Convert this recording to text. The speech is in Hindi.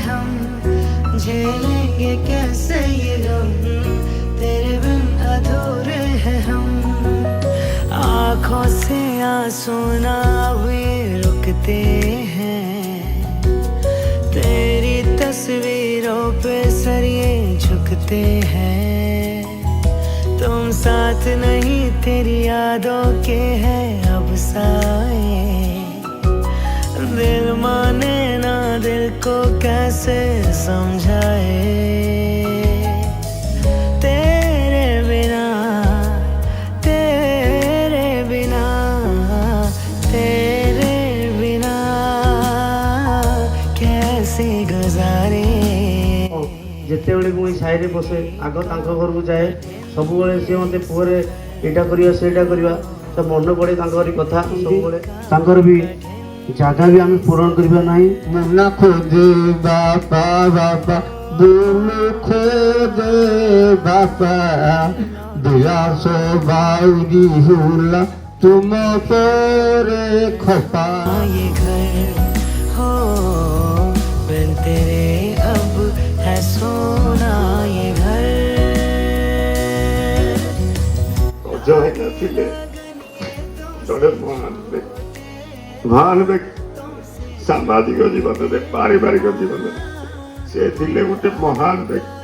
हम, झेलेंगे कैसे ये गम, तेरे बिन अधूरे हैं हम। आँखों से आंसू ना भी रुकते हैं, तेरी तस्वीरों पे सर ये झुकते हैं। तुम साथ नहीं, तेरी यादों के हैं अब साए, दिल माने ना दिल को कैसे समझाए। तेरे बिना, तेरे बिना, तेरे बिना कैसे गुजारे। ଯେତେବେଳେ ମୁଁ ଏଇ ସାହିରେ ବସେ ଆଗ ତାଙ୍କ ଘରକୁ ଯାଏ, ସବୁବେଳେ ସିଏ ମୋତେ ପୁଅରେ ଏଇଟା କରିବା ସେଇଟା କରିବା, ତ ମନେ ପଡ଼େ ତାଙ୍କରି କଥା ସବୁବେଳେ। ତାଙ୍କର ବି ଜାଗା ବି ଆମେ ପୂରଣ କରିବା ନାହିଁ। मुन्ना खोजे बापा बापा दिल खोजे बापा, दिया सो बाउगी हुला तुम तोरे खपा। ये घर हो बिन तेरे अब है सोना ये घर। महान व्यक्ति सामाजिक जीवन में पारिवारिक जीवन से गोटे महान व्यक्ति।